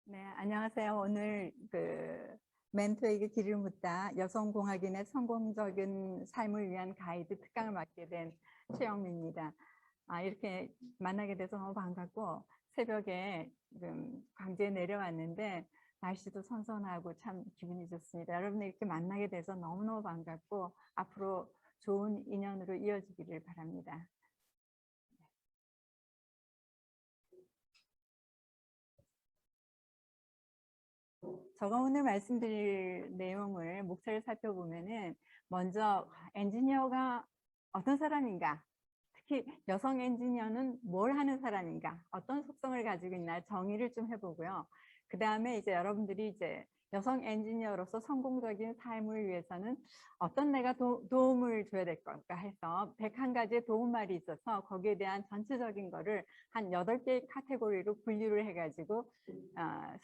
네, 안녕하세요. 오늘 멘토에게 길을 묻다 여성공학인의 성공적인 삶을 위한 가이드 특강을 맡게 된 최영미입니다. 이렇게 만나게 돼서 너무 반갑고, 새벽에 지금 광주에 내려왔는데 날씨도 선선하고 참 기분이 좋습니다. 여러분들 이렇게 만나게 돼서 너무너무 반갑고, 앞으로 좋은 인연으로 이어지기를 바랍니다. 제가 오늘 말씀드릴 내용을 목차를 살펴보면은, 먼저 엔지니어가 어떤 사람인가, 특히 여성 엔지니어는 뭘 하는 사람인가, 어떤 속성을 가지고 있나 정의를 좀 해보고요. 그 다음에 이제 여러분들이 이제 여성 엔지니어로서 성공적인 삶을 위해서는 어떤 내가 도움을 줘야 될 걸까 해서 101가지의 도움말이 있어서 거기에 대한 전체적인 거를 한 8개의 카테고리로 분류를 해가지고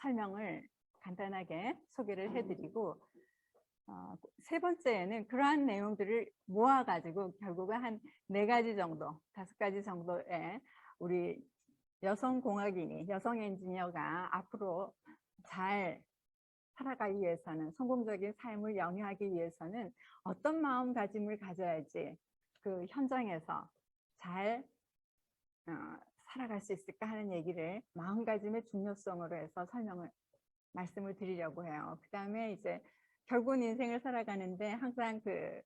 설명을 간단하게 소개를 해드리고, 세 번째에는 그러한 내용들을 모아가지고 결국은 한 4가지 정도, 5가지 정도의 우리 여성공학인이, 여성 엔지니어가 앞으로 잘 살아가기 위해서는, 성공적인 삶을 영위하기 위해서는 어떤 마음가짐을 가져야지 그 현장에서 잘 살아갈 수 있을까 하는 얘기를 마음가짐의 중요성으로 해서 말씀을 드리려고 해요. 그 다음에 이제 결국은 인생을 살아가는데 항상 그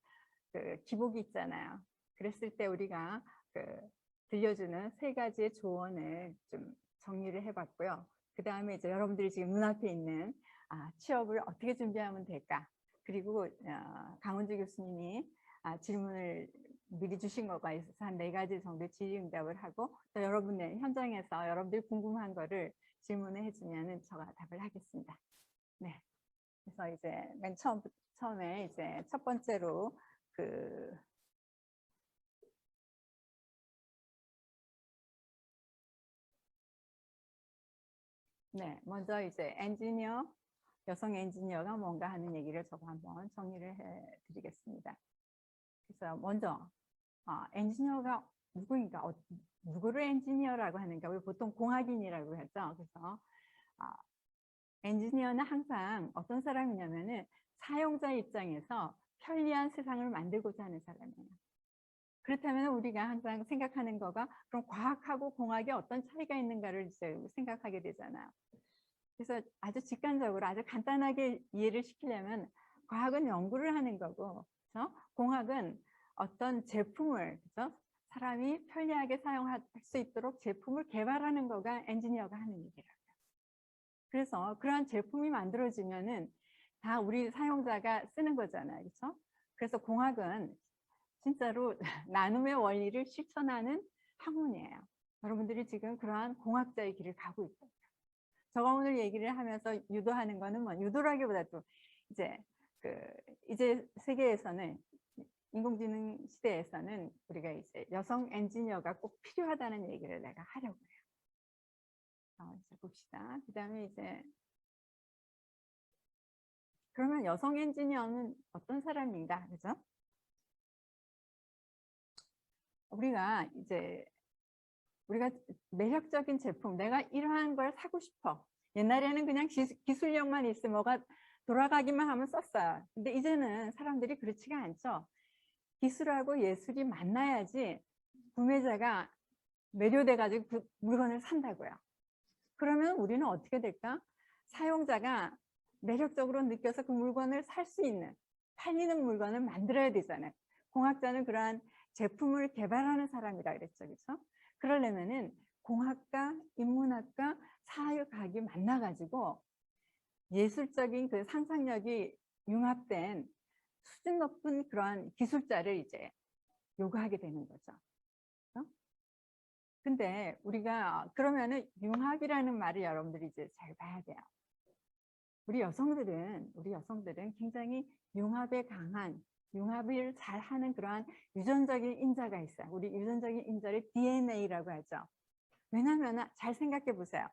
기복이 있잖아요. 그랬을 때 우리가 들려주는 3가지의 조언을 좀 정리를 해봤고요. 그 다음에 이제 여러분들이 지금 눈앞에 있는 취업을 어떻게 준비하면 될까? 그리고 강은주 교수님이 질문을 미리 주신 거가 있어서 한 4가지 정도 질의응답을 하고, 또 여러분의 현장에서 여러분들이 궁금한 거를 질문을 해주면은 제가 답을 하겠습니다. 네. 그래서 이제 맨 처음에 이제 첫 번째로 먼저 이제 여성 엔지니어가 뭔가 하는 얘기를 저거 한번 정리를 해 드리겠습니다. 그래서 먼저 엔지니어가 누구인가, 누구를 엔지니어라고 하는가, 우리 보통 공학인이라고 하죠. 그래서 엔지니어는 항상 어떤 사람이냐면은 사용자 입장에서 편리한 세상을 만들고자 하는 사람이에요. 그렇다면 우리가 항상 생각하는 거가, 그럼 과학하고 공학이 어떤 차이가 있는가를 이제 생각하게 되잖아요. 그래서 아주 직관적으로 아주 간단하게 이해를 시키려면, 과학은 연구를 하는 거고, 그렇죠? 공학은 어떤 제품을, 그렇죠? 사람이 편리하게 사용할 수 있도록 제품을 개발하는 거가 엔지니어가 하는 일이라고요. 그래서 그러한 제품이 만들어지면은 다 우리 사용자가 쓰는 거잖아요. 그렇죠? 그래서 공학은 진짜로 나눔의 원리를 실천하는 학문이에요. 여러분들이 지금 그러한 공학자의 길을 가고 있어요. 제가 오늘 얘기를 하면서 유도하는 거는 뭐, 유도라기보다도 이제 세계에서는, 인공지능 시대에서는 우리가 이제 여성 엔지니어가 꼭 필요하다는 얘기를 내가 하려고 해요. 이제 봅시다. 그 다음에 이제, 그러면 여성 엔지니어는 어떤 사람인가, 그죠? 우리가 매력적인 제품, 내가 이러한 걸 사고 싶어. 옛날에는 그냥 기술력만 있으면, 뭐가 돌아가기만 하면 썼어요. 근데 이제는 사람들이 그렇지가 않죠. 기술하고 예술이 만나야지 구매자가 매료돼가지고 그 물건을 산다고요. 그러면 우리는 어떻게 될까? 사용자가 매력적으로 느껴서 그 물건을 살 수 있는, 팔리는 물건을 만들어야 되잖아요. 공학자는 그러한 제품을 개발하는 사람이라 그랬죠. 그렇죠? 그러려면은 공학과, 인문학과, 사회과학이 만나가지고 예술적인 그 상상력이 융합된 수준 높은 그러한 기술자를 이제 요구하게 되는 거죠. 근데 우리가 그러면은 융합이라는 말을 여러분들이 이제 잘 봐야 돼요. 우리 여성들은 굉장히 융합에 강한, 융합을 잘 하는 그러한 유전적인 인자가 있어요. 우리 유전적인 인자를 DNA라고 하죠. 왜냐하면 잘 생각해 보세요.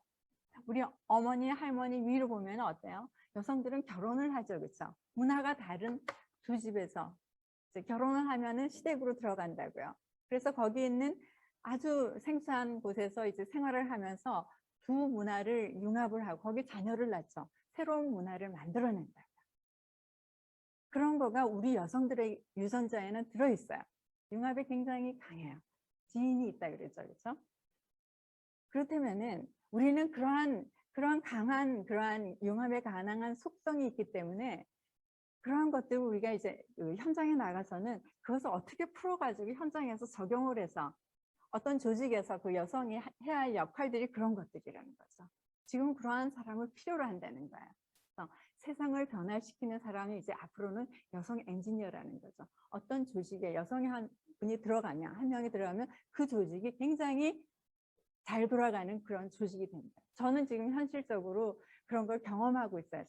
우리 어머니, 할머니 위로 보면 어때요? 여성들은 결혼을 하죠. 그렇죠? 문화가 다른 두 집에서 이제 결혼을 하면은 시댁으로 들어간다고요. 그래서 거기 있는 아주 생소한 곳에서 이제 생활을 하면서 두 문화를 융합을 하고 거기 자녀를 낳죠. 새로운 문화를 만들어낸다. 그런 거가 우리 여성들의 유전자에는 들어있어요. 융합이 굉장히 강해요. 지인이 있다 그러죠. 그렇죠? 그렇다면은 우리는 그러한 강한 그러한 융합에 가능한 속성이 있기 때문에 그러한 것들을 우리가 이제 그 현장에 나가서는 그것을 어떻게 풀어가지고 현장에서 적용을 해서 어떤 조직에서 그 여성이 해야 할 역할들이 그런 것들이라는 거죠. 지금 그러한 사람을 필요로 한다는 거예요. 그래서 세상을 변화시키는 사람이 이제 앞으로는 여성 엔지니어라는 거죠. 어떤 조직에 여성이 한 분이 들어가면, 한 명이 들어가면 그 조직이 굉장히 잘 돌아가는 그런 조직이 됩니다. 저는 지금 현실적으로 그런 걸 경험하고 있어요.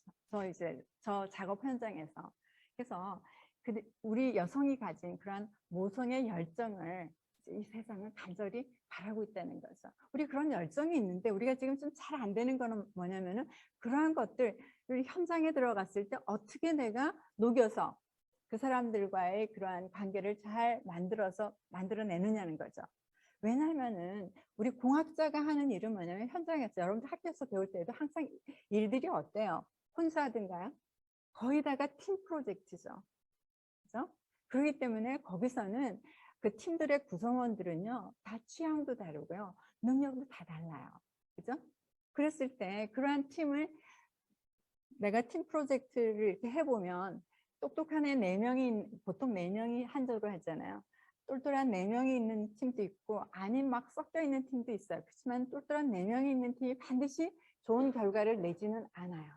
저 작업 현장에서. 그래서 우리 여성이 가진 그런 모성의 열정을 이 세상은 간절히 바라고 있다는 거죠. 우리 그런 열정이 있는데 우리가 지금 좀 잘 안 되는 거는 뭐냐면은 그러한 것들 현장에 들어갔을 때 어떻게 내가 녹여서 그 사람들과의 그러한 관계를 잘 만들어내느냐는 거죠. 왜냐하면은 우리 공학자가 하는 일은 뭐냐면 현장에서 여러분들 학교에서 배울 때도 항상 일들이 어때요? 혼자 하든가요? 거의 다가 팀 프로젝트죠. 그죠? 그렇기 때문에 거기서는 그 팀들의 구성원들은요, 다 취향도 다르고요, 능력도 다 달라요. 그죠? 그랬을 때 그러한 팀을 내가 팀 프로젝트를 이렇게 해보면 똑똑한 애 4명이 보통 4명이 한조로 하잖아요. 똘똘한 4명이 있는 팀도 있고 아닌 막 섞여 있는 팀도 있어요. 그렇지만 똘똘한 4명이 있는 팀이 반드시 좋은 결과를 내지는 않아요.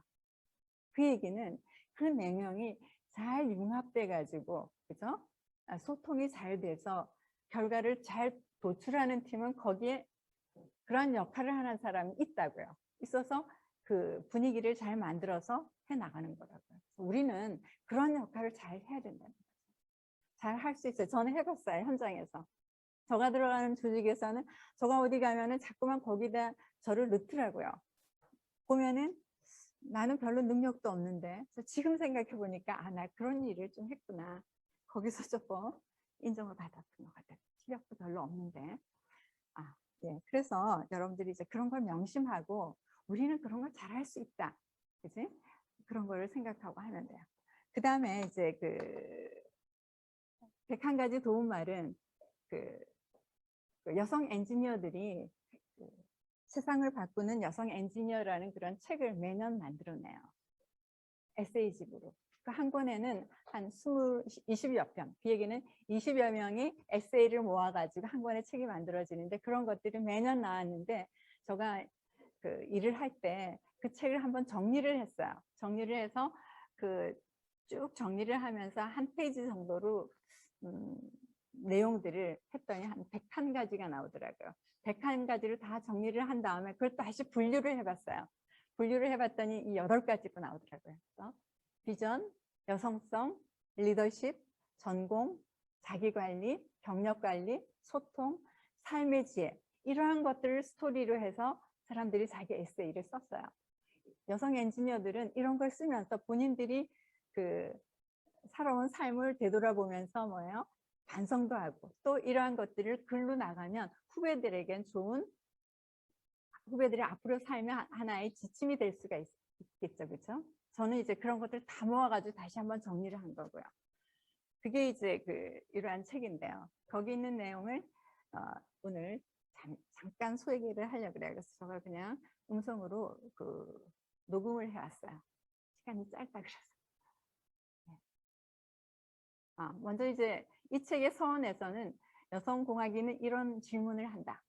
그 얘기는 그 4명이 잘 융합돼 가지고 그죠? 소통이 잘 돼서 결과를 잘 도출하는 팀은 거기에 그런 역할을 하는 사람이 있다고요. 있어서 그 분위기를 잘 만들어서 해나가는 거라고요. 우리는 그런 역할을 잘 해야 된다는 거죠. 잘 할 수 있어요. 저는 해봤어요. 현장에서. 저가 들어가는 조직에서는 저가 어디 가면은 자꾸만 거기다 저를 넣더라고요. 보면은 나는 별로 능력도 없는데 지금 생각해 보니까 나 그런 일을 좀 했구나. 거기서 조금 인정을 받았던 것 같아요. 실력도 별로 없는데. 예. 그래서 여러분들이 이제 그런 걸 명심하고 우리는 그런 걸 잘할 수 있다. 그지? 그런 걸 생각하고 하면 돼요. 그 다음에 이제 그 101가지 도움말은 그 여성 엔지니어들이 그 세상을 바꾸는 여성 엔지니어라는 그런 책을 매년 만들어내요. 에세이집으로. 그 한 권에는 한 20여 편, 그 얘기는 20여 명이 에세이를 모아가지고 한 권의 책이 만들어지는데 그런 것들이 매년 나왔는데 제가 그 일을 할 때 그 책을 한번 정리를 했어요. 정리를 해서 그 쭉 정리를 하면서 한 페이지 정도로 내용들을 했더니 한 101가지가 나오더라고요. 101가지를 다 정리를 한 다음에 그걸 다시 분류를 해봤어요. 분류를 해봤더니 이 8가지가 나오더라고요. 그래서 비전, 여성성, 리더십, 전공, 자기관리, 경력관리, 소통, 삶의 지혜 이러한 것들을 스토리로 해서 사람들이 자기 에세이를 썼어요. 여성 엔지니어들은 이런 걸 쓰면서 본인들이 그 살아온 삶을 되돌아보면서 뭐예요? 반성도 하고 또 이러한 것들을 글로 나가면 후배들에겐 좋은 후배들이 앞으로 살면 하나의 지침이 될 수가 있겠죠. 그렇죠? 저는 이제 그런 것들 다 모아가지고 다시 한번 정리를 한 거고요. 그게 이제 이러한 책인데요. 거기 있는 내용을 오늘 잠깐 소개를 하려고 그래요. 그래서 제가 그냥 음성으로 녹음을 해왔어요. 시간이 짧다 그래서. 먼저 이제 이 책의 서원에서는 여성공학인은 이런 질문을 한다.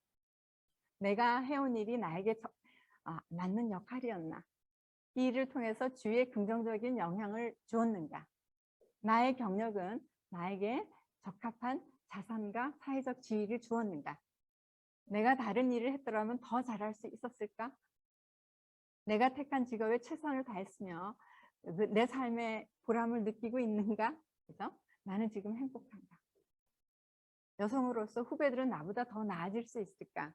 내가 해온 일이 나에게 맞는 역할이었나? 이 일을 통해서 주위에 긍정적인 영향을 주었는가? 나의 경력은 나에게 적합한 자산과 사회적 지위를 주었는가? 내가 다른 일을 했더라면 더 잘할 수 있었을까? 내가 택한 직업에 최선을 다했으며 내 삶의 보람을 느끼고 있는가? 그죠? 나는 지금 행복한가? 여성으로서 후배들은 나보다 더 나아질 수 있을까?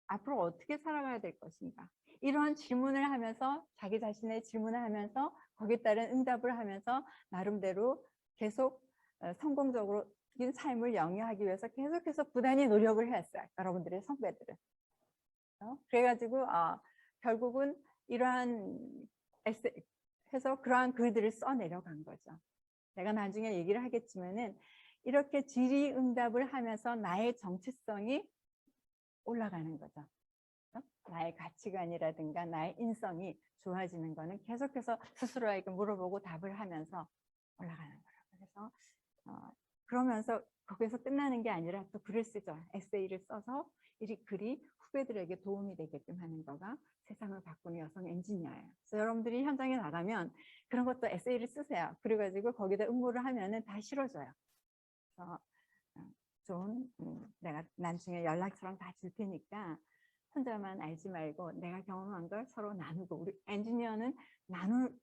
앞으로 어떻게 살아가야 될 것인가? 이런 질문을 하면서 자기 자신의 질문을 하면서 거기에 따른 응답을 하면서 나름대로 계속 성공적으로 삶을 영위하기 위해서 계속해서 부단히 노력을 했어요. 여러분들의 선배들은. 그래가지고 결국은 이러한 해서 그러한 글들을 써내려간 거죠. 내가 나중에 얘기를 하겠지만은 이렇게 질의응답을 하면서 나의 정체성이 올라가는 거죠. 나의 가치관이라든가 나의 인성이 좋아지는 거는 계속해서 스스로에게 물어보고 답을 하면서 올라가는 거라고. 그래서 그러면서 거기서 끝나는 게 아니라 또 글을 쓰죠. 에세이를 써서 이 글이 후배들에게 도움이 되게끔 하는 거가 세상을 바꾸는 여성 엔지니어예요. 그래서 여러분들이 현장에 나가면 그런 것도 에세이를 쓰세요. 그래가지고 거기다 응모를 하면은 다 실어줘요. 그래서 좋은 내가 나중에 연락처랑 다 줄 테니까 혼자만 알지 말고 내가 경험한 걸 서로 나누고, 우리 엔지니어는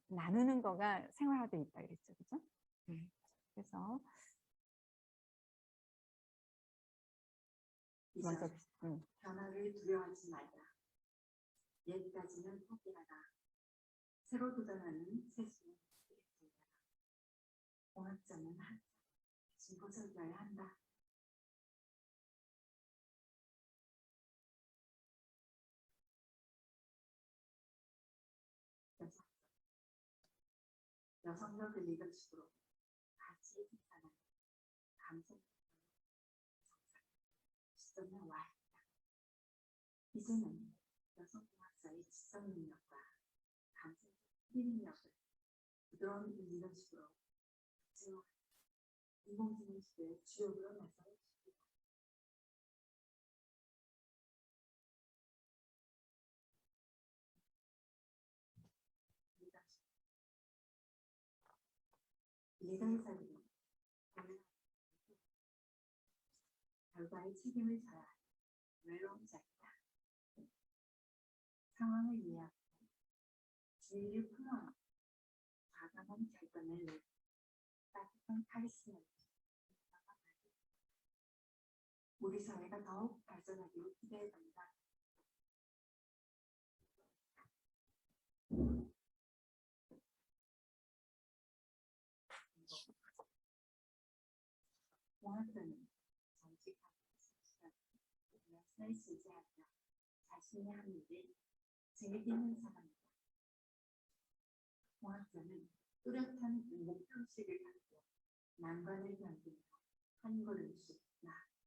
나누는 거가 생활화되어 있다 그랬죠, 그죠? 그래서 먼저 변화를 두려워하지 말라. 옛가지는 포기하라. 새로 도전하는 세수는 이랬습니다. 공학자는 한자 진보를 둬야 한다. 여성력을 리더십으로 같이 생산하는 감성 시점에 와 있다. 이제는 여성공학자의 지성 능력과 감성적 능력을 부드러운 리더십으로 제어 인공지능 시대의 주역으로 나서고 있습니다. 리더의 자리는 결과의 책임을 져야 하는 외로운 자리다. 상황을 이해하고 주의를 풀어놓고 과감한 결단을 내고 따뜻한 카리스마를 우리 사회가 더욱 발전하기를 기대해봅니다. 공학자는 정직하고 솔직하고 역사에 지지하며 자신이 한 일을 즐기는 사람이다. 공학자는 뚜렷한 목표의식을 갖고 난관을 견디며 한 걸음씩 나아간다.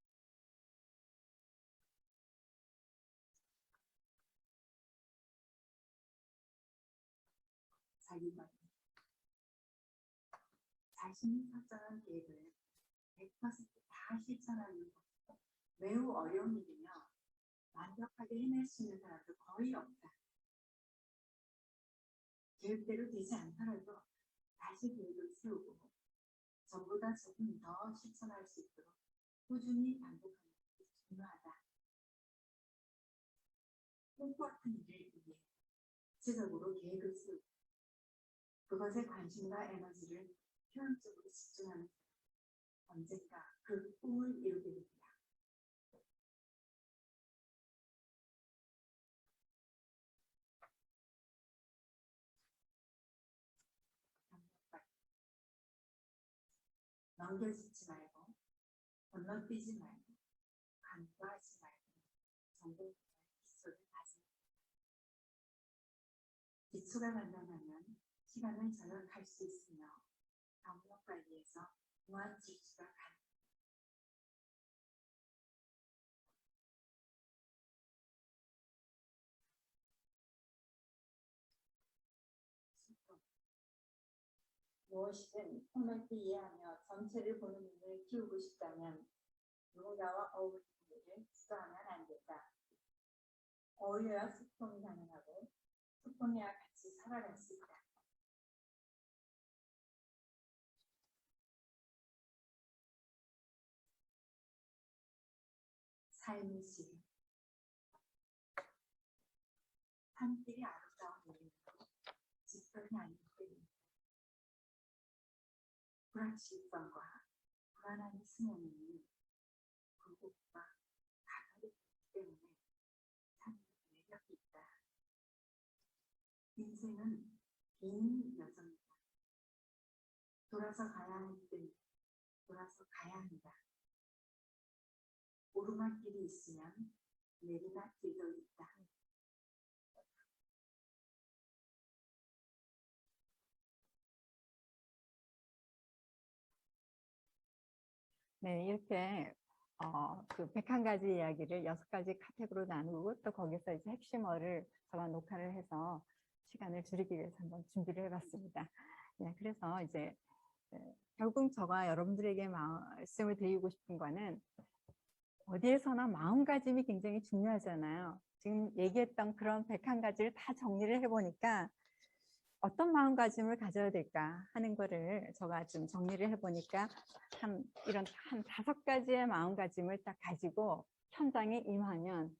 자기가 자신이 설정한 계획을 100%다 실천하는 것도 매우 어려운 일이며 완벽하게 해낼 수 있는 사람도 거의 없다. 계획대로 되지 않더라도 다시 계획을 세우고 전보다 조금 더 실천할 수 있도록 꾸준히 반복하는 것이 중요하다. 꿈꿔왔던 일을 위해 구체적으로 계획을 세우고 그것에 관심과 에너지를 효율적으로 집중하는 사람, 언젠가 그 꿈을 이루게 됩니다. 넘겨짚지 말고 건너뛰지 말고 간과하지 말고 전부 기초를 다집니다. 기초가 단단하면 시간을 절약할 수 있으며 경력 관리에서 무한 질주가 가능합니다. 무엇이든 폭넓게 이해하며 전체를 보는 눈을 키우고 싶다면 누군가와 어울리는 일을 주저하면 안 된다. 어울려야 소통이 가능하고 소통해야 같이 살아갈 수 있다. 삶의 질 산길이 아름다운 이유는 직선이 아니기 때문입니다. 불확실성과 불안함이 스며드는 굴곡과 가닥이 있기 때문에 삶의 매력이 있다. 인생은 긴 여정이다. 돌아서 가야 하기 때문에 돌아서 가야 한다. 오르막길이 있으면 내리막길도 있다. 네, 이렇게 그 101가지 이야기를 6가지 카테고리로 나누고 또 거기서 이제 핵심어를 저와 녹화를 해서 시간을 줄이기 위해서 한번 준비를 해봤습니다. 네, 그래서 이제 결국 저가 여러분들에게 말씀을 드리고 싶은 거는 어디에서나 마음가짐이 굉장히 중요하잖아요. 지금 얘기했던 그런 101가지를 다 정리를 해보니까 어떤 마음가짐을 가져야 될까 하는 거를 제가 좀 정리를 해보니까 이런 한 5가지의 마음가짐을 딱 가지고 현장에 임하면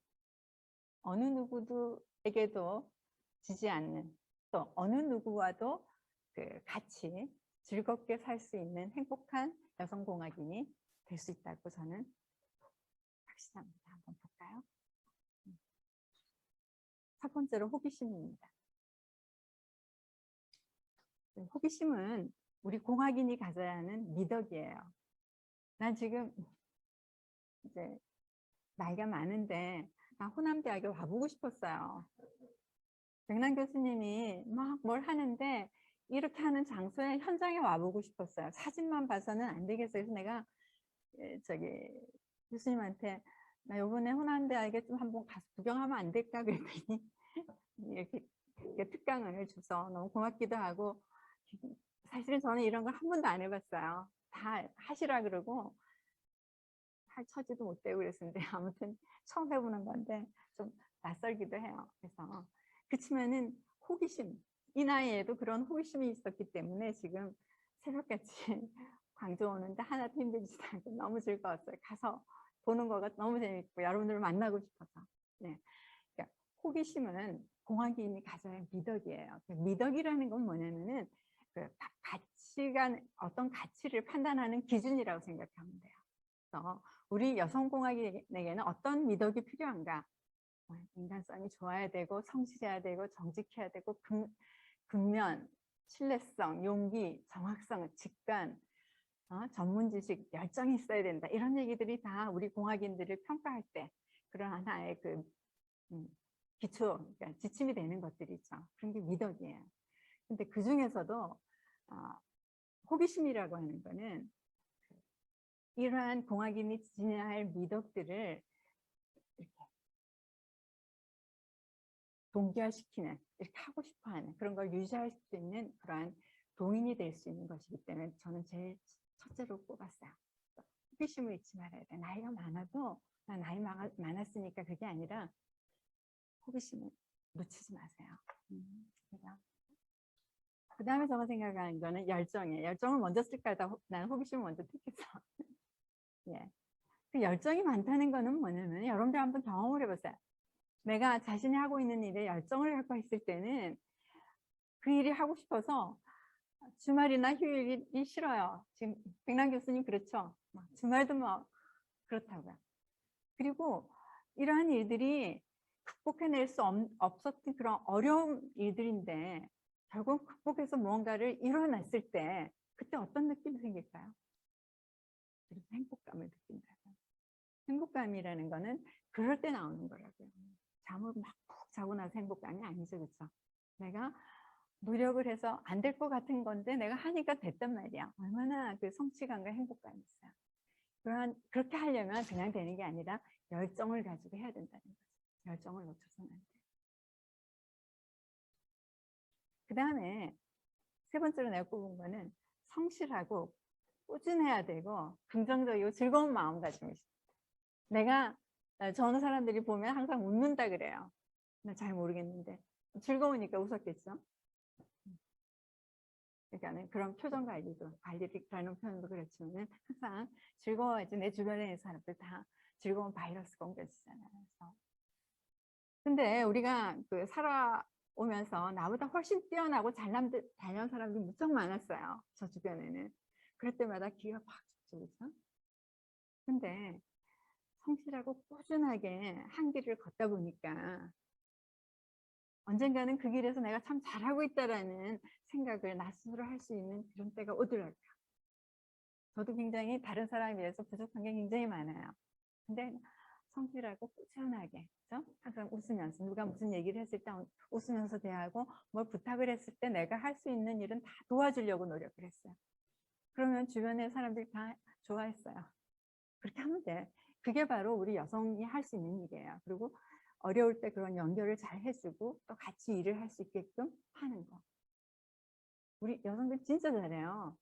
어느 누구에게도 지지 않는 또 어느 누구와도 같이 즐겁게 살 수 있는 행복한 여성공학인이 될 수 있다고 저는 확신합니다. 한번 볼까요? 첫 번째로 호기심입니다. 호기심은 우리 공학인이 가져야 하는 미덕이에요. 난 지금 이제 나이가 많은데 나 호남대학에 와보고 싶었어요. 백남 교수님이 막 뭘 하는데 이렇게 하는 장소에 현장에 와보고 싶었어요. 사진만 봐서는 안 되겠어요. 그래서 내가 저기 교수님한테 나 이번에 호남대학에 좀 한번 가서 구경하면 안 될까 그랬더니 이렇게 특강을 줘서 너무 고맙기도 하고 사실은 저는 이런 걸 한 번도 안 해봤어요. 다 하시라 그러고 할 처지도 못 되고 그랬는데 아무튼 처음 해보는 건데 좀 낯설기도 해요. 그래서 그치만은 호기심, 이 나이에도 그런 호기심이 있었기 때문에 지금 새벽같이 광주 오는데 하나도 힘들지도 않고 너무 즐거웠어요. 가서 보는 거가 너무 재밌고 여러분들을 만나고 싶어서. 네. 그러니까 호기심은 공학인이 가져야 할 미덕이에요. 미덕이라는 건 뭐냐면은 가치관, 어떤 가치를 판단하는 기준이라고 생각하면 돼요. 그래서 우리 여성공학인에게는 어떤 미덕이 필요한가? 인간성이 좋아야 되고 성실해야 되고 정직해야 되고 근면, 신뢰성, 용기, 정확성, 직관, 전문 지식, 열정이 있어야 된다. 이런 얘기들이 다 우리 공학인들을 평가할 때 그런 하나의 기초, 그러니까 지침이 되는 것들이죠. 그런 게 미덕이에요. 근데 그 중에서도 호기심이라고 하는 거는 이러한 공학인이 지녀야 할 미덕들을 이렇게 동기화시키는, 이렇게 하고 싶어하는 그런 걸 유지할 수 있는 그러한 동인이 될 수 있는 것이기 때문에 저는 제일 첫째로 꼽았어요. 호기심을 잊지 말아야 돼. 나이가 많아도 나 나이 많았으니까 그게 아니라 호기심을 놓치지 마세요. 그 다음에 제가 생각하는 거는 열정이에요. 열정을 먼저 쓸까 하다 나는 호기심을 먼저 택했어. 예. 그 열정이 많다는 거는 뭐냐면 여러분들 한번 경험을 해보세요. 내가 자신이 하고 있는 일에 열정을 갖고 있을 때는 그 일이 하고 싶어서 주말이나 휴일이 싫어요. 지금 백남 교수님 그렇죠? 주말도 뭐 그렇다고요. 그리고 이러한 일들이 극복해낼 수 없었던 그런 어려운 일들인데 결국 극복해서 무언가를 이뤄냈을 때 그때 어떤 느낌이 생길까요? 그래서 행복감을 느낀다고요. 행복감이라는 거는 그럴 때 나오는 거라고요. 잠을 막 푹 자고 나서 행복감이 아니죠. 그렇죠? 내가 노력을 해서 안 될 것 같은 건데 내가 하니까 됐단 말이야. 얼마나 그 성취감과 행복감이 있어요. 그렇게 하려면 그냥 되는 게 아니라 열정을 가지고 해야 된다는 거죠. 열정을 놓쳐서는 안 돼요. 그 다음에 세 번째로 내가 꼽은 거는 성실하고 꾸준해야 되고 긍정적이고 즐거운 마음가짐이 있어요. 내가 저는 사람들이 보면 항상 웃는다 그래요. 나 잘 모르겠는데 즐거우니까 웃었겠죠. 그러니까 그런 표정 관리라는 표현도 그렇지만 항상 즐거워야지 내 주변에 있는 사람들 다 즐거운 바이러스가 옮겨지잖아요. 그래서 근데 우리가 살아오면서 나보다 훨씬 뛰어나고 잘난 사람들이 무척 많았어요. 저 주변에는. 그럴 때마다 기가 팍 죽죠. 그렇죠? 근데 성실하고 꾸준하게 한 길을 걷다 보니까 언젠가는 그 길에서 내가 참 잘하고 있다라는 생각을 나 스스로 할 수 있는 그런 때가 오더라고요. 저도 굉장히 다른 사람에 비해서 부족한 게 굉장히 많아요. 근데 성실하고 꾸준하게, 그죠? 항상 웃으면서 누가 무슨 얘기를 했을 때 웃으면서 대하고 뭘 부탁을 했을 때 내가 할 수 있는 일은 다 도와주려고 노력을 했어요. 그러면 주변의 사람들이 다 좋아했어요. 그렇게 하면 돼. 그게 바로 우리 여성이 할 수 있는 일이에요. 그리고 어려울 때 그런 연결을 잘 해주고 또 같이 일을 할 수 있게끔 하는 거. 우리 여성들 진짜 잘해요.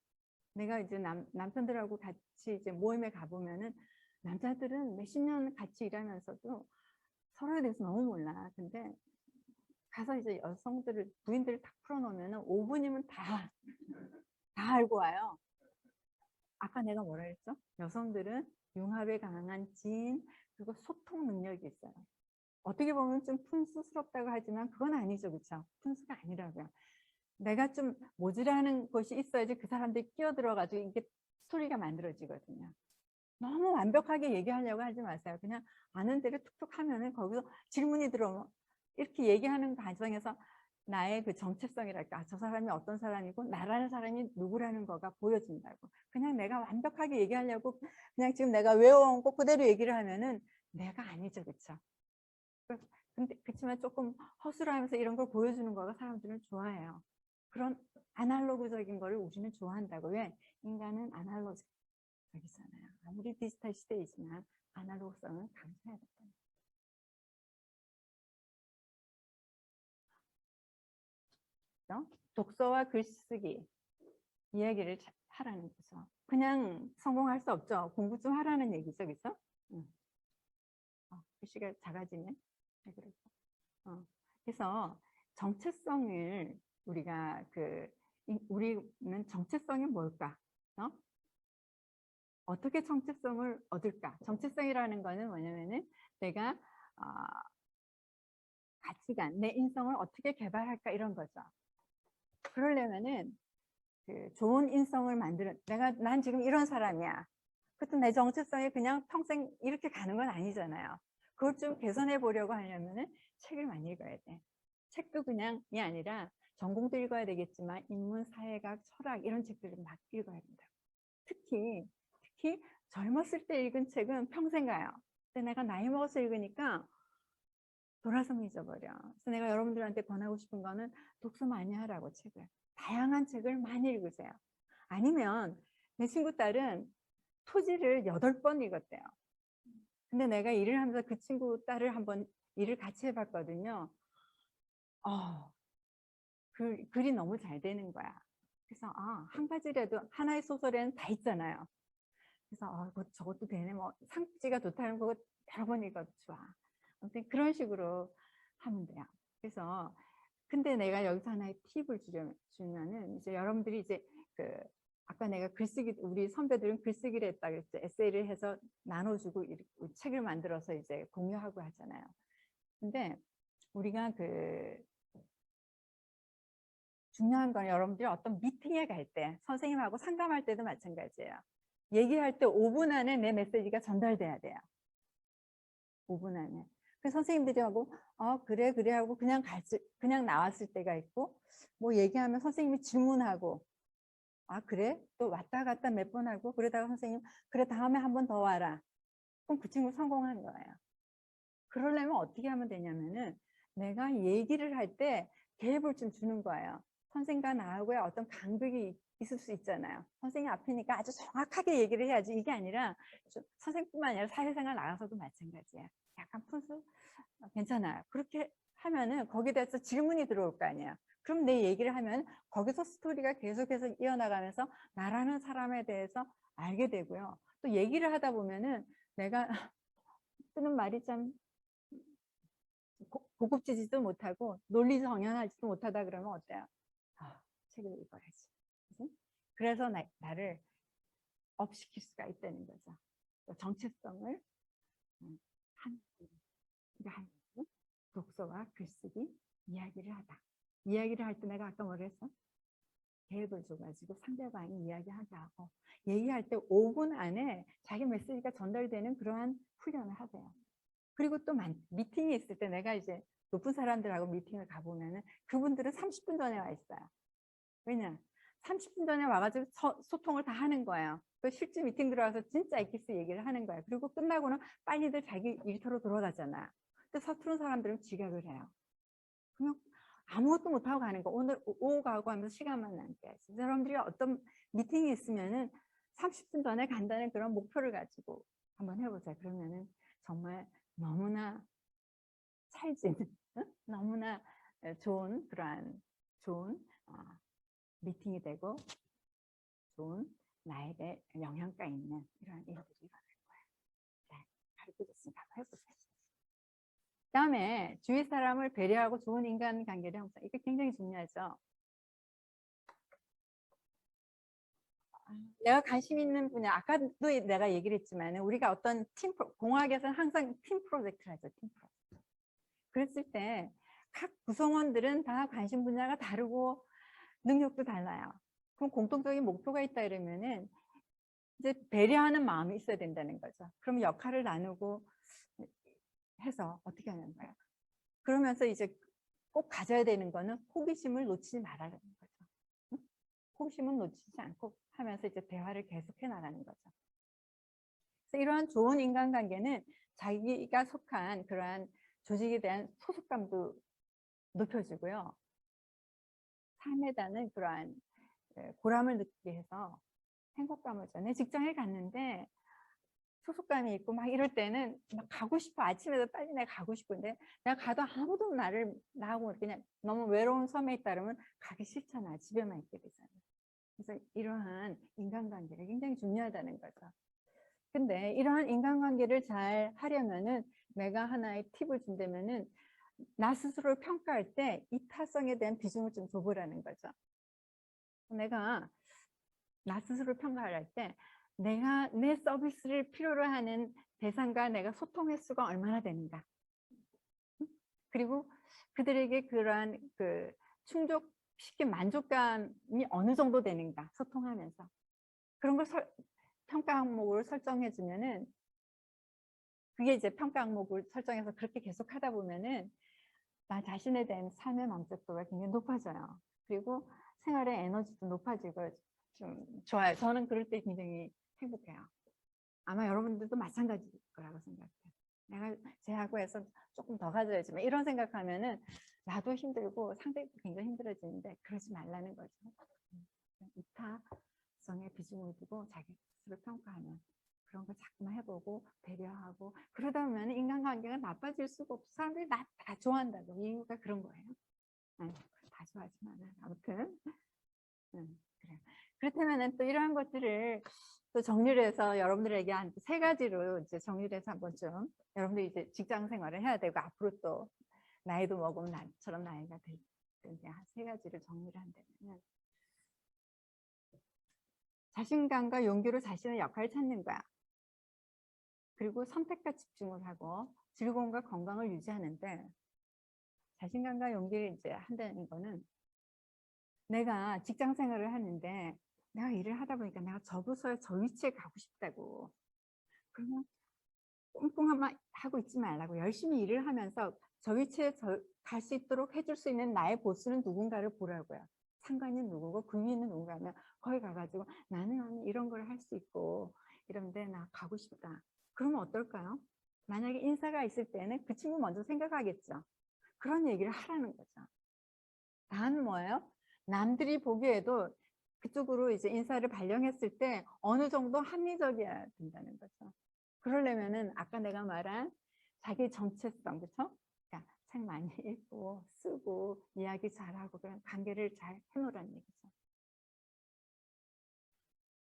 내가 이제 남편들하고 같이 이제 모임에 가보면은 남자들은 몇십 년 같이 일하면서도 서로에 대해서 너무 몰라. 근데 가서 이제 여성들을, 부인들을 딱 풀어놓으면은 5분이면 다 알고 와요. 아까 내가 뭐라 했죠? 여성들은 융합에 강한 지인, 그리고 소통 능력이 있어요. 어떻게 보면 좀 푼수스럽다고 하지만 그건 아니죠. 그렇죠? 푼수가 아니라고요. 내가 좀 모자라는 것이 있어야지 그 사람들이 끼어들어가지고 이게 스토리가 만들어지거든요. 너무 완벽하게 얘기하려고 하지 마세요. 그냥 아는 대로 툭툭 하면은 거기서 질문이 들어오면 이렇게 얘기하는 과정에서 나의 그 정체성이랄까, 아, 저 사람이 어떤 사람이고 나라는 사람이 누구라는 거가 보여진다고. 그냥 내가 완벽하게 얘기하려고 그냥 지금 내가 외워온 거 그대로 얘기를 하면은 내가 아니죠. 그렇죠? 근데 그렇지만 조금 허술하면서 이런 걸 보여주는 거가 사람들은 좋아해요. 그런 아날로그적인 거를 우리는 좋아한다고. 왜? 인간은 아날로그적이잖아요. 아무리 디지털 시대이지만 아날로그성은 강조해야 된다. 독서와 글쓰기 이야기를 하라는 거죠. 그냥 성공할 수 없죠. 공부 좀 하라는 얘기죠. 그렇죠? 글씨가 작아지네. 그래서 정체성을 우리가 우리는 정체성이 뭘까? 어떻게 정체성을 얻을까? 정체성이라는 거는 뭐냐면은 내가 가치관, 내 인성을 어떻게 개발할까 이런 거죠. 그러려면은 그 좋은 인성을 난 지금 이런 사람이야. 그것도 내 정체성이 그냥 평생 이렇게 가는 건 아니잖아요. 그걸 좀 개선해 보려고 하려면은 책을 많이 읽어야 돼. 책도 그냥이 아니라 전공도 읽어야 되겠지만 인문, 사회학, 철학 이런 책들을 막 읽어야 된다. 특히 젊었을 때 읽은 책은 평생 가요. 근데 내가 나이 먹어서 읽으니까 돌아서면 잊어버려. 그래서 내가 여러분들한테 권하고 싶은 거는 독서 많이 하라고, 책을. 다양한 책을 많이 읽으세요. 아니면 내 친구 딸은 토지를 8번 읽었대요. 근데 내가 일을 하면서 그 친구 딸을 한번 일을 같이 해봤거든요. 글이 너무 잘 되는 거야. 그래서 한 가지라도 하나의 소설에는 다 있잖아요. 그래서 저것도 되네. 뭐 상지가 좋다는 거 여러 번 읽어도 좋아. 아무튼 그런 식으로 하면 돼요. 그래서 근데 내가 여기서 하나의 팁을 주면은 이제 여러분들이 이제 아까 내가 글쓰기, 우리 선배들은 글쓰기를 했다 그랬죠. 에세이를 해서 나눠주고 책을 만들어서 이제 공유하고 하잖아요. 근데 우리가 중요한 건 여러분들이 어떤 미팅에 갈 때, 선생님하고 상담할 때도 마찬가지예요. 얘기할 때 5분 안에 내 메시지가 전달돼야 돼요. 5분 안에. 그래서 선생님들이 하고 그래 하고 그냥 나왔을 때가 있고, 뭐 얘기하면 선생님이 질문하고 그래? 또 왔다 갔다 몇 번 하고 그러다가 선생님 그래 다음에 한 번 더 와라. 그럼 그 친구 성공한 거예요. 그러려면 어떻게 하면 되냐면은 내가 얘기를 할 때 갭을 좀 주는 거예요. 선생님과 나하고의 어떤 간극이 있을 수 있잖아요. 선생님 앞이니까 아주 정확하게 얘기를 해야지. 이게 아니라 선생님뿐만 아니라 사회생활 나가서도 마찬가지예요. 약간 푼수 괜찮아요. 그렇게 하면은 거기에 대해서 질문이 들어올 거 아니에요. 그럼 내 얘기를 하면 거기서 스토리가 계속해서 이어나가면서 나라는 사람에 대해서 알게 되고요. 또 얘기를 하다 보면은 내가 쓰는 말이 참 고급지지도 못하고 논리정연하지도 못하다 그러면 어때요? 책을 읽어야지. 그래서 나를 업시킬 수가 있다는 거죠. 정체성을 한 독서와 글쓰기, 이야기를 하다. 이야기를 할 때 내가 아까 뭐라 했어? 계획을 줘가지고 상대방이 이야기하게 하고 얘기할 때 5분 안에 자기 메시지가 전달되는 그러한 훈련을 하세요. 그리고 또 미팅이 있을 때 내가 이제 높은 사람들하고 미팅을 가보면은 그분들은 30분 전에 와 있어요. 왜냐? 30분 전에 와가지고 소통을 다 하는 거예요. 그 실제 미팅 들어와서 진짜 엑기스 얘기를 하는 거예요. 그리고 끝나고는 빨리들 자기 일터로 돌아가잖아. 근데 서투른 사람들은 지각을 해요. 그냥 아무것도 못하고 가는 거. 오늘 오후 가고 하면서 시간만 낭비하지. 여러분들이 어떤 미팅이 있으면은 30분 전에 간다는 그런 목표를 가지고 한번 해보자. 그러면은 정말 너무나 찰진, 너무나 좋은 그러한 좋은 미팅이 되고 좋은 나에게 영향가 있는 이런 일들이 일어날 거예요. 네, 가르쳐줬으니까 한번 해보세요. 그다음에 주위 사람을 배려하고 좋은 인간관계를 형성. 이게 굉장히 중요하죠. 내가 관심 있는 분야, 아까도 내가 얘기를 했지만 우리가 어떤 공학에서는 항상 팀 프로젝트를 하죠. 팀 프로젝트. 그랬을 때 각 구성원들은 다 관심 분야가 다르고 능력도 달라요. 그럼 공통적인 목표가 있다 이러면은 이제 배려하는 마음이 있어야 된다는 거죠. 그럼 역할을 나누고 해서 어떻게 하는 거예요? 그러면서 이제 꼭 가져야 되는 거는 호기심을 놓치지 말아라는 거죠. 응? 호기심은 놓치지 않고 하면서 이제 대화를 계속해 나가는 거죠. 그래서 이러한 좋은 인간관계는 자기가 속한 그러한 조직에 대한 소속감도 높여주고요. 삶에 대한 그러한 보람을 느끼게 해서 행복감을 줘. 내 직장에 갔는데 소속감이 있고 막 이럴 때는 막 가고 싶어. 아침에도 빨리 내가 가고 싶은데 내가 가도 아무도 나하고 그냥 너무 외로운 섬에 있다 그러면 가기 싫잖아. 집에만 있게 되잖아. 그래서 이러한 인간관계가 굉장히 중요하다는 거죠. 근데 이러한 인간관계를 잘 하려면은 내가 하나의 팁을 준다면은 나 스스로를 평가할 때 이타성에 대한 비중을 좀 줘보라는 거죠. 내가 나 스스로 평가할 때 내가 내 서비스를 필요로 하는 대상과 내가 소통 횟수가 얼마나 되는가. 그리고 그들에게 그러한 그 충족시킨 만족감이 어느 정도 되는가 소통하면서 그런 걸 평가 항목을 설정해 주면은 그게 이제 평가 항목을 설정해서 그렇게 계속 하다 보면은 나 자신에 대한 삶의 만족도가 굉장히 높아져요. 그리고 생활의 에너지도 높아지고 좀 좋아요. 저는 그럴 때 굉장히 행복해요. 아마 여러분들도 마찬가지일 거라고 생각해요. 내가 쟤하고 해서 조금 더 가져야지만 이런 생각하면은 나도 힘들고 상대도 굉장히 힘들어지는데 그러지 말라는 거죠. 이타성에 비중을 두고 자기 스스로 평가하는 그런 걸 자꾸만 해보고 배려하고 그러다 보면 인간관계가 나빠질 수가 없어. 사람들이 나 다 좋아한다고. 이유가 그런 거예요. 다 좋아하지만 아무튼 그래요. 그렇다면 또 이러한 것들을 또 정리를 해서 여러분들에게 한 세 가지로 이제 정리를 해서 한번 좀 여러분들이 이제 직장 생활을 해야 되고 앞으로 또 나이도 먹으면 나처럼 나이가 될 텐데 한 세 가지를 정리를 한다면 자신감과 용기로 자신의 역할을 찾는 거야. 그리고 선택과 집중을 하고 즐거움과 건강을 유지하는데 자신감과 용기를 이제 한다는 거는 내가 직장 생활을 하는데 내가 일을 하다 보니까 내가 저 부서에 저 위치에 가고 싶다고 그러면 꽁꽁만 하고 있지 말라고 열심히 일을 하면서 저 위치에 갈 수 있도록 해줄 수 있는 나의 보스는 누군가를 보라고요. 상관은 누구고 그 위에는 누군가 하면 거기 가가지고 나는 이런 걸 할 수 있고 이런데 나 가고 싶다. 그러면 어떨까요? 만약에 인사가 있을 때는 그 친구 먼저 생각하겠죠. 그런 얘기를 하라는 거죠. 다는 뭐예요? 남들이 보기에도 그쪽으로 이제 인사를 발령했을 때 어느 정도 합리적이어야 된다는 거죠. 그러려면은 아까 내가 말한 자기 정체성, 그렇죠? 그러니까 책 많이 읽고 쓰고 이야기 잘하고 그런 관계를 잘 해놓으라는 얘기죠.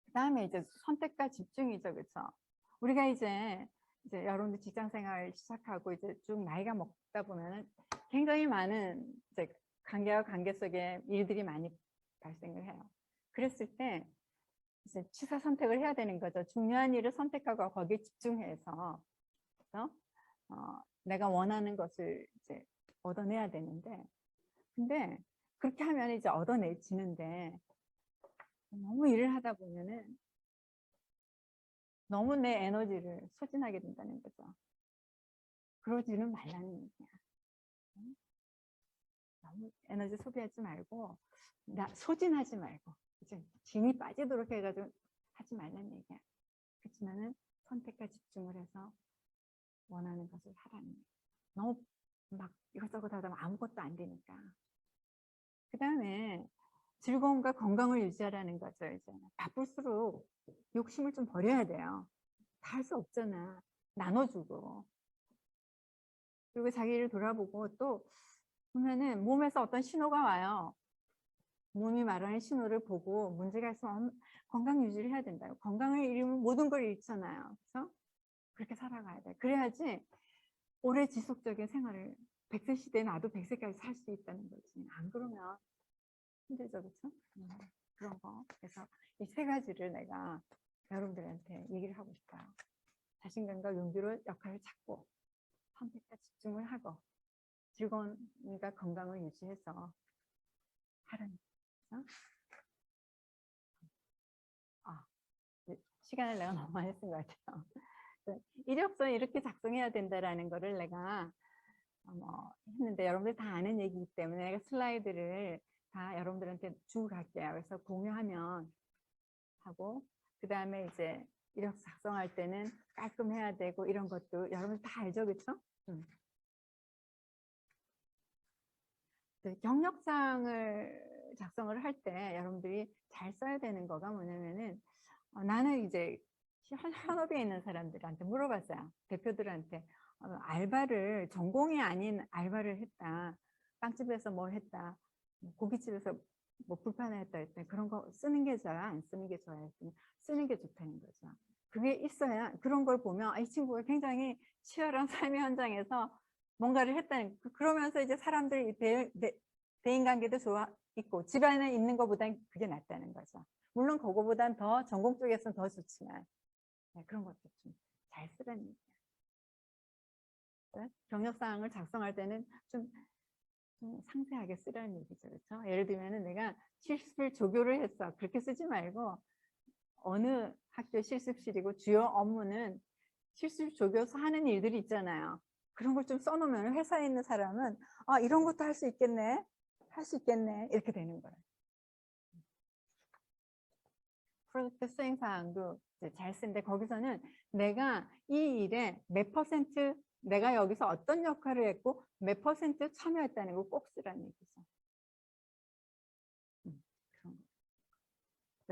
그다음에 이제 선택과 집중이죠, 그렇죠? 우리가 이제 여러분들 직장 생활 시작하고 이제 쭉 나이가 먹다 보면은 굉장히 많은 이제 관계와 관계 속에 일들이 많이 발생을 해요. 그랬을 때 이제 취사 선택을 해야 되는 거죠. 중요한 일을 선택하고 거기에 집중해서 그래서 내가 원하는 것을 이제 얻어내야 되는데 근데 그렇게 하면 이제 얻어내지는데 너무 일을 하다 보면은 너무 내 에너지를 소진하게 된다는 거죠. 그러지는 말라는 얘기야. 너무 에너지 소비하지 말고 소진하지 말고 그치? 진이 빠지도록 해가지고 하지 말라는 얘기야. 그렇지만은 선택과 집중을 해서 원하는 것을 하라는 얘기야. 너무 막 이것저것 하다 보면 아무것도 안 되니까. 그 다음에 즐거움과 건강을 유지하라는 거죠. 이제 바쁠수록 욕심을 좀 버려야 돼요. 다 할 수 없잖아. 나눠주고. 그리고 자기를 돌아보고 또 보면은 몸에서 어떤 신호가 와요. 몸이 말하는 신호를 보고 문제가 있으면 건강 유지를 해야 된다요. 건강을 잃으면 모든 걸 잃잖아요. 그래서 그렇게 살아가야 돼. 그래야지 오래 지속적인 생활을 100세 시대에 나도 100세까지 살 수 있다는 거지. 안 그러면 힘들죠, 그렇죠? 그런 거. 그래서 이 세 가지를 내가 여러분들한테 얘기를 하고 싶어요. 자신감과 용기로 역할을 찾고 선택과 집중을 하고 즐거움과 건강을 유지해서 하라는 거죠. 시간을 내가 너무 많이 쓴 것 같아요. 이력서 이렇게 작성해야 된다라는 거를 내가 했는데 여러분들 다 아는 얘기이기 때문에 내가 슬라이드를 다 여러분들한테 주고 갈게요. 그래서 공유하면 하고 그 다음에 이제 이력서 작성할 때는 깔끔해야 되고 이런 것도 여러분 다 알죠, 그렇죠? 경력상을 작성을 할 때 여러분들이 잘 써야 되는 거가 뭐냐면은 나는 이제 현업에 있는 사람들한테 물어봤어요. 대표들한테 알바를 전공이 아닌 알바를 했다. 빵집에서 뭘 했다. 고깃집에서 뭐 불판을 했다 했다. 그런 거 쓰는 게 좋아요? 안 쓰는 게 좋아요? 쓰는 게 좋다는 거죠. 그게 있어야 그런 걸 보면 이 친구가 굉장히 치열한 삶의 현장에서 뭔가를 했다는 그러면서 이제 사람들이 대인관계도 좋아 있고 집안에 있는 것보단 그게 낫다는 거죠. 물론 그거보단 더 전공 쪽에서는 더 좋지만 그런 것도 좀 잘 쓰라는 얘기예요. 경력사항을 작성할 때는 좀 상세하게 쓰라는 얘기죠. 그렇죠? 예를 들면 내가 실습실 조교를 했어. 그렇게 쓰지 말고 어느 학교 실습실이고 주요 업무는 실습 조교서 하는 일들이 있잖아요. 그런 걸 좀 써놓으면 회사에 있는 사람은 이런 것도 할 수 있겠네. 할 수 있겠네. 이렇게 되는 거예요. 프로젝트 수행 사항도 잘 쓰는데 거기서는 내가 이 일에 몇 퍼센트 내가 여기서 어떤 역할을 했고 몇 퍼센트 참여했다는 거 꼭 쓰라는 얘기죠.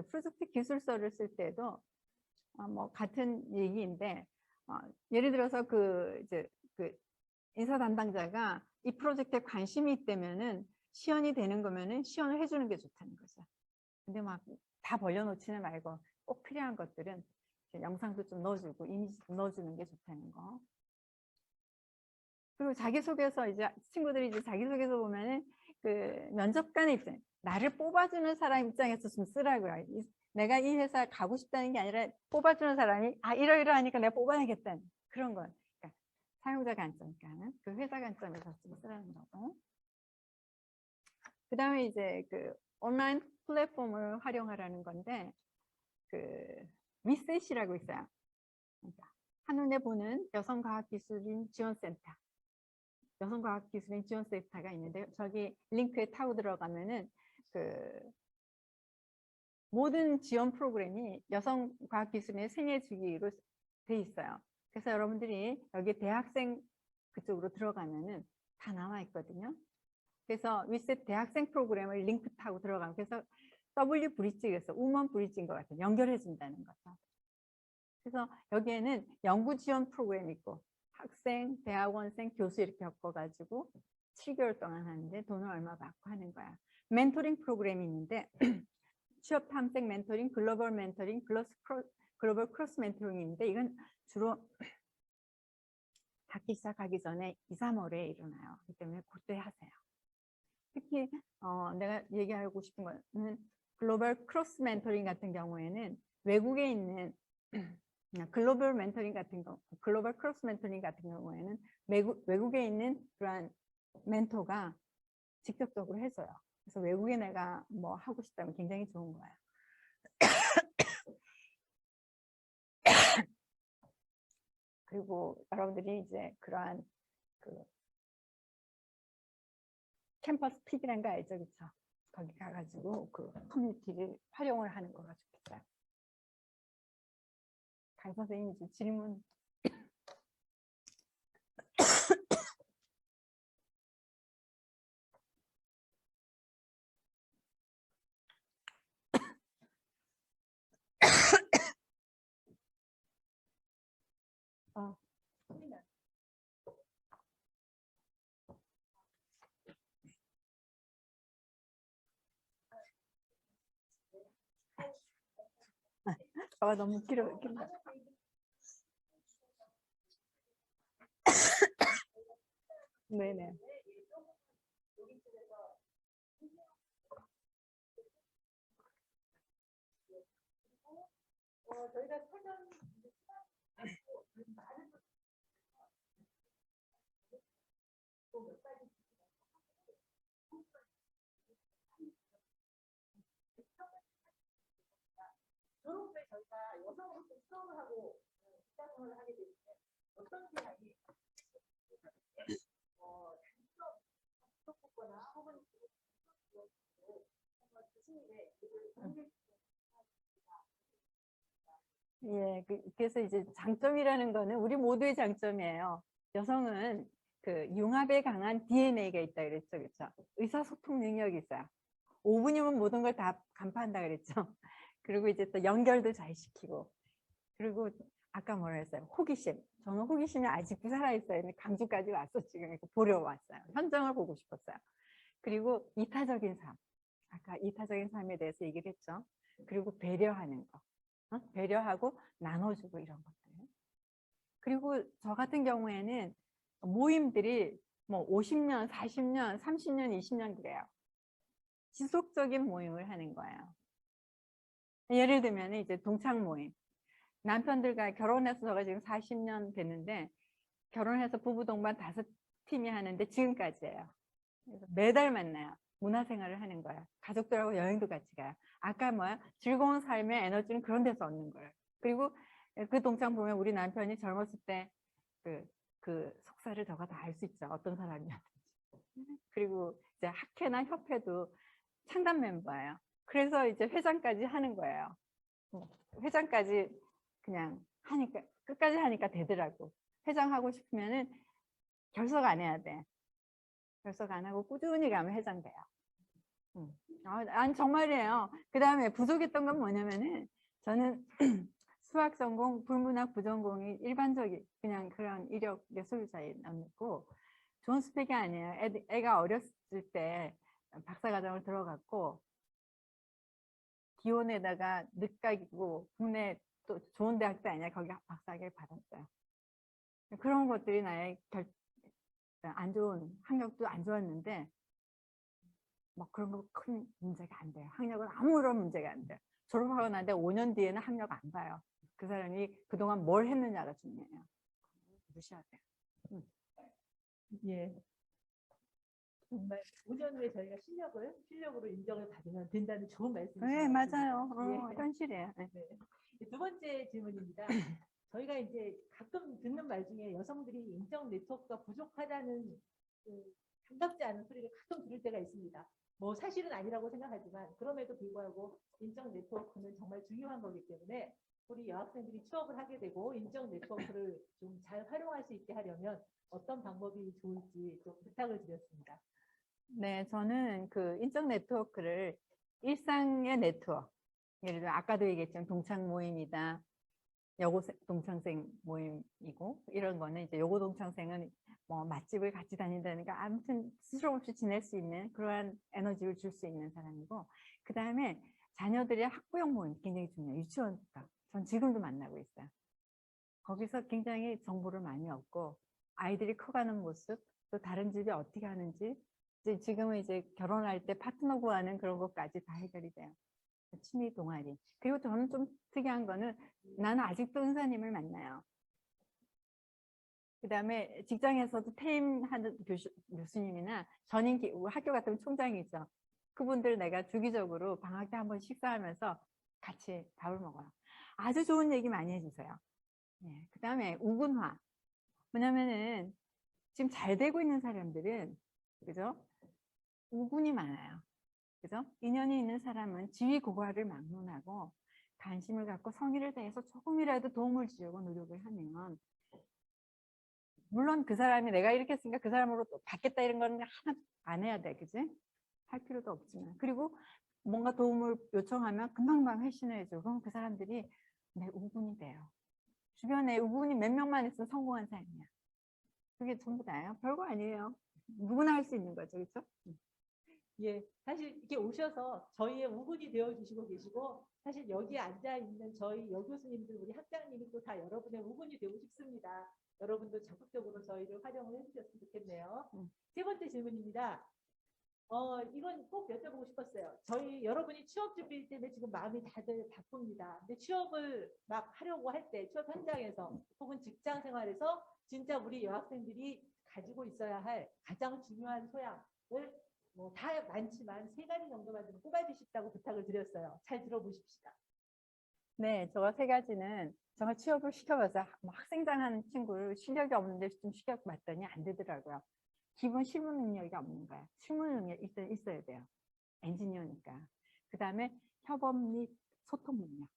프로젝트 기술서를 쓸 때도 뭐 같은 얘기인데 예를 들어서 그 인사 담당자가 이 프로젝트에 관심이 있다면은 시연이 되는 거면은 시연을 해주는 게 좋다는 거죠. 근데 막 다 벌려놓지는 말고 꼭 필요한 것들은 영상도 좀 넣어주고 이미지 좀 넣어주는 게 좋다는 거. 그리고 자기소개서 이제 친구들이 이제 자기소개서 보면은 그 면접관의 입장, 나를 뽑아주는 사람 입장에서 좀 쓰라고요. 내가 이 회사에 가고 싶다는 게 아니라 뽑아주는 사람이 이러이러하니까 내가 뽑아야겠다는 그런 거. 그러니까 사용자 관점이니까 그 회사 관점에서 좀 쓰라는 거고. 그 다음에 이제 그 온라인 플랫폼을 활용하라는 건데 그 위셋이라고 있어요. 그러니까 한눈에 보는 여성과학기술인 지원센터. 여성과학기술인 지원센터가 있는데 저기 링크에 타고 들어가면은 그 모든 지원 프로그램이 여성과학기술인의 생애주기로 돼 있어요. 그래서 여러분들이 여기 대학생 그쪽으로 들어가면은 다 나와 있거든요. 그래서 위셋 대학생 프로그램을 링크 타고 들어가면 그래서 W 브릿지에서 우먼 브릿지인 것 같아요. 연결해 준다는 거죠. 그래서 여기에는 연구 지원 프로그램이 있고 학생, 대학원생, 교수 이렇게 엮어가지고 7개월 동안 하는데 돈을 얼마 받고 하는 거야. 멘토링 프로그램이 있는데 취업 탐색 멘토링, 글로벌 멘토링, 글로벌 크로스 멘토링인데 이건 주로 학기 시작하기 전에 2, 3월에 일어나요. 그렇기 때문에 그때 하세요. 특히 내가 얘기하고 싶은 거는 글로벌 크로스 멘토링 같은 경우에는 외국에 있는 글로벌 멘토링 같은 경우, 글로벌 크로스 멘토링 같은 경우에는 외국에 있는 그러한 멘토가 직접적으로 해줘요. 그래서 외국에 내가 뭐 하고 싶다면 굉장히 좋은 거예요. 그리고 여러분들이 이제 그러한 그 캠퍼스 픽이라는 거 알죠, 그렇죠? 거기 가가지고 그 커뮤니티를 활용을 하는 거가 좋겠어요. 강 선생님 이제 질문. 어. 너무 길어. 네네. 저희가 사전 졸업 후에 저희가 여성으로서 수업을 하고 직장생활을 하게 되는데 어떤 기간이 부족했거나 혹은 교수님의 예, 그래서 이제 장점이라는 거는 우리 모두의 장점이에요. 여성은 그 융합에 강한 DNA가 있다 그랬죠, 그렇죠? 의사소통 능력이 있어요. 5분이면 모든 걸 다 간파한다 그랬죠. 그리고 이제 또 연결도 잘 시키고, 그리고 아까 뭐라 했어요? 호기심. 저는 호기심이 아직도 살아있어요. 강주까지 왔어 지금 보러 왔어요. 현장을 보고 싶었어요. 그리고 이타적인 삶. 아까 이타적인 삶에 대해서 얘기를 했죠. 그리고 배려하는 거. 배려하고 나눠주고 이런 것들. 그리고 저 같은 경우에는 모임들이 뭐 50년, 40년, 30년, 20년 그래요. 지속적인 모임을 하는 거예요. 예를 들면 이제 동창 모임. 남편들과 결혼해서 저가 지금 40년 됐는데 결혼해서 부부 동반 5팀이 하는데 지금까지예요. 그래서 매달 만나요. 문화생활을 하는 거예요. 가족들하고 여행도 같이 가요. 아까 뭐야? 즐거운 삶의 에너지는 그런 데서 얻는 거예요. 그리고 그 동창 보면 우리 남편이 젊었을 때 그 속사를 저가 다 알 수 있죠. 어떤 사람이었는지. 그리고 이제 학회나 협회도 창단 멤버예요. 그래서 이제 회장까지 하는 거예요. 회장까지 그냥 하니까 끝까지 하니까 되더라고. 회장 하고 싶으면은 결석 안 해야 돼. 결석 안 하고 꾸준히 가면 회장 돼요. 아니 정말이에요. 그 다음에 부족했던 건 뭐냐면은 저는 수학 전공, 불문학 부전공이 일반적인 그냥 그런 이력 예술자에 남고 좋은 스펙이 아니에요. 애가 어렸을 때 박사과정을 들어갔고 기혼에다가 늦각이고 국내 또 좋은 대학도 아니야. 거기 박사학위를 받았어요. 그런 것들이 나의 안 좋은 학력도 안 좋았는데 뭐 그런 거 큰 문제가 안 돼요. 학력은 아무런 문제가 안 돼요. 졸업하고 나는데 5년 뒤에는 학력 안 봐요. 그 사람이 그동안 뭘 했느냐가 중요해요. 무시해야 돼요. 예. 정말 5년 후에 저희가 실력으로 인정을 받으면 된다는 좋은 말씀이신 네, 것 같습니다. 맞아요. 예. 현실이에요. 네. 네. 두 번째 질문입니다. 저희가 이제 가끔 듣는 말 중에 여성들이 인적 네트워크가 부족하다는 반갑지 않은 소리를 가끔 들을 때가 있습니다. 뭐 사실은 아니라고 생각하지만 그럼에도 불구하고 인적 네트워크는 정말 중요한 거기 때문에 우리 여학생들이 취업을 하게 되고 인적 네트워크를 좀 잘 활용할 수 있게 하려면 어떤 방법이 좋을지 좀 부탁을 드렸습니다. 네, 저는 그 인적 네트워크를 일상의 네트워크, 예를 들어 아까도 얘기했지만 동창 모임이다, 여고 동창생 모임이고 이런 거는 이제 여고 동창생은 뭐 맛집을 같이 다닌다니까 아무튼 스스럼 없이 지낼 수 있는 그러한 에너지를 줄 수 있는 사람이고 그 다음에 자녀들의 학부형 모임 굉장히 중요해요. 유치원부터. 전 지금도 만나고 있어요. 거기서 굉장히 정보를 많이 얻고 아이들이 커가는 모습 또 다른 집이 어떻게 하는지 지금은 이제 결혼할 때 파트너 구하는 그런 것까지 다 해결이 돼요. 취미 동아리. 그리고 저는 좀 특이한 거는 나는 아직도 은사님을 만나요. 그 다음에 직장에서도 퇴임하는 교수님이나 전임 학교 같은 총장이죠. 그분들 내가 주기적으로 방학 때 한번 식사하면서 같이 밥을 먹어요. 아주 좋은 얘기 많이 해주세요. 네. 그 다음에 우군화. 뭐냐면은 지금 잘 되고 있는 사람들은 그죠? 우군이 많아요. 그죠? 인연이 있는 사람은 지위 고과를 막론하고 관심을 갖고 성의를 다해서 조금이라도 도움을 주려고 노력을 하면, 물론 그 사람이 내가 이렇게 했으니까 그 사람으로 또 받겠다 이런 거는 하나 안 해야 돼, 그지? 할 필요도 없지만. 그리고 뭔가 도움을 요청하면 금방금방 회신해줘. 그럼 그 사람들이 내 우군이 돼요. 주변에 우군이 몇 명만 있으면 성공한 삶이야. 그게 전부 다예요. 별거 아니에요. 누구나 할 수 있는 거죠, 그렇죠? 예, 사실 이렇게 오셔서 저희의 우군이 되어 주시고 계시고, 사실 여기 앉아 있는 저희 여교수님들, 우리 학장님이 또 다 여러분의 우군이 되고 싶습니다. 여러분도 적극적으로 저희를 활용을 해주셨으면 좋겠네요. 세 번째 질문입니다. 이건 꼭 여쭤보고 싶었어요. 저희 여러분이 취업 준비 때문에 지금 마음이 다들 바쁩니다. 근데 취업을 막 하려고 할 때, 취업 현장에서 혹은 직장 생활에서 진짜 우리 여학생들이 가지고 있어야 할 가장 중요한 소양을 뭐 다 많지만 세 가지 정도만 좀 꼽아주십다고 부탁을 드렸어요. 잘 들어보십시다. 네, 저거 세 가지는 정말 취업을 시켜봐서 학생장 하는 친구를 실력이 없는데 좀 시켜봤더니 안 되더라고요. 기본 실무 능력이 없는 거야. 실무 능력 일단 있어야 돼요. 엔지니어니까. 그 다음에 협업 및 소통 능력.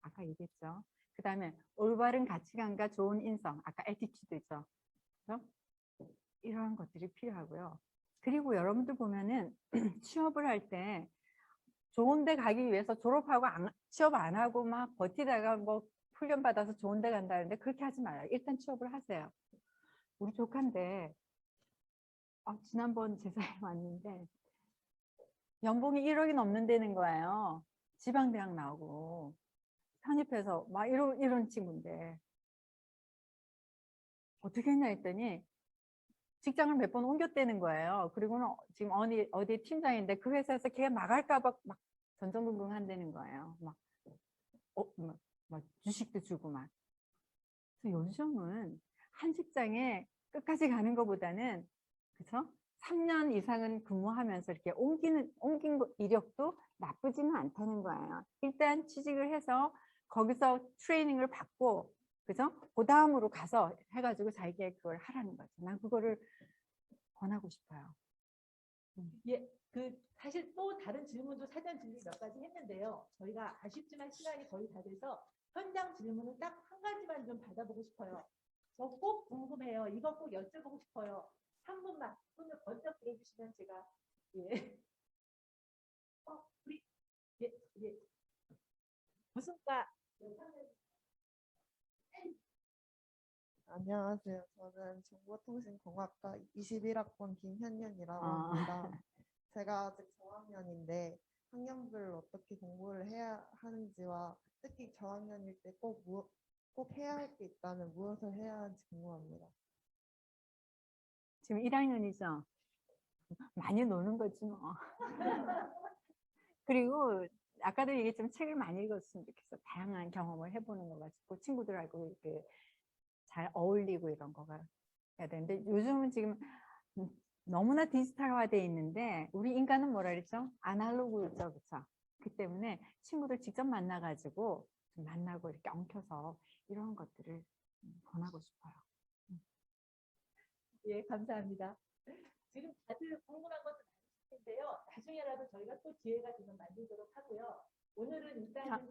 아까 얘기했죠. 그 다음에 올바른 가치관과 좋은 인성. 아까 애티튜드죠. 그렇죠? 이러한 것들이 필요하고요. 그리고 여러분들 보면은 취업을 할 때 좋은 데 가기 위해서 졸업하고 취업 안 하고 막 버티다가 뭐 훈련 받아서 좋은 데 간다는데 그렇게 하지 말아요. 일단 취업을 하세요. 우리 조카인데 지난번 제사에 왔는데 연봉이 1억이 넘는다는 거예요. 지방대학 나오고 편입해서 막 이런 친구인데 어떻게 했냐 했더니 직장을 몇 번 옮겼다는 거예요. 그리고는 지금 어디 팀장인데 그 회사에서 걔가 나갈까 봐 막 전전긍긍 한다는 거예요. 막 주식도 주고 막. 그래서 요즘은 한 직장에 끝까지 가는 것보다는, 그렇죠? 3년 이상은 근무하면서 이렇게 옮긴 이력도 나쁘지는 않다는 거예요. 일단 취직을 해서 거기서 트레이닝을 받고, 그죠? 그 다음으로 가서 해가지고 자기가 그걸 하라는 거죠. 난 그거를 권하고 싶어요. 예, 사실 또 다른 질문도 사전 질문 몇 가지 했는데요. 저희가 아쉽지만 시간이 거의 다 돼서 현장 질문은 딱 한 가지만 좀 받아보고 싶어요. 저 꼭 궁금해요. 이거 꼭 여쭤보고 싶어요. 한 분만 손을 번쩍 들어주시면 제가 예. 우리 예. 무슨 과? 안녕하세요. 저는 정보통신공학과 21학번 김현윤이라고 아. 합니다. 제가 아직 저학년인데 학년별로 어떻게 공부를 해야 하는지와 특히 저학년일 때 꼭 해야 할 게 있다면 무엇을 해야 하는지 궁금합니다. 지금 1학년이죠? 많이 노는 거지 뭐. 그리고 아까도 얘기했지만 책을 많이 읽었으면 좋겠어. 다양한 경험을 해보는 거 가지고 친구들하고 이렇게 잘 어울리고 이런 거가 해야 되는데, 요즘은 지금 너무나 디지털화되어 있는데 우리 인간은 뭐라 그랬죠? 아날로그죠, 그렇죠? 그 때문에 친구들 직접 만나가지고 좀 만나고 이렇게 엉켜서 이런 것들을 권하고 싶어요. 예, 감사합니다. 지금 다들 궁금한 것도 많으실 텐데요. 나중에라도 저희가 또 기회가 되면 만들도록 하고요. 오늘은 일단은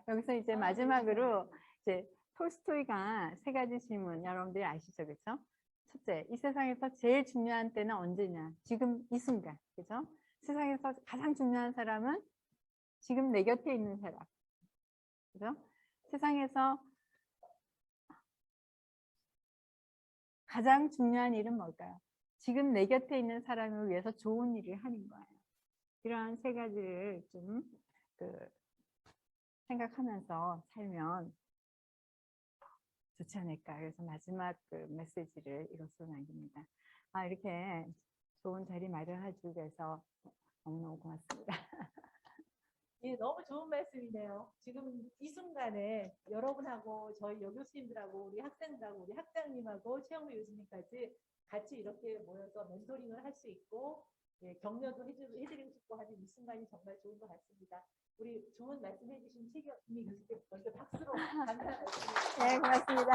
여기서 이제 마지막으로 이제 톨스토이가 세 가지 질문 여러분들이 아시죠, 그렇죠? 첫째, 이 세상에서 제일 중요한 때는 언제냐? 지금 이 순간, 그렇죠? 세상에서 가장 중요한 사람은 지금 내 곁에 있는 사람, 그렇죠? 세상에서 가장 중요한 일은 뭘까요? 지금 내 곁에 있는 사람을 위해서 좋은 일을 하는 거예요. 이러한 세 가지를 좀 생각하면서 살면 좋지 않을까. 그래서 마지막 메시지를 이것으로 남깁니다. 이렇게 좋은 자리 마련해 주기 위해서 너무너무 고맙습니다. 예, 너무 좋은 말씀이네요. 지금 이 순간에 여러분하고 저희 여교수님들하고 우리 학생들하고 우리 학장님하고 최영미 교수님까지 같이 이렇게 모여서 멘토링을 할 수 있고 예, 격려도 해드리고 싶고 하는 이 순간이 정말 좋은 것 같습니다. 우리 좋은 말씀 해주신 최영미 교수님 먼저 박수로 감사 말씀드립니다. 네, 고맙습니다.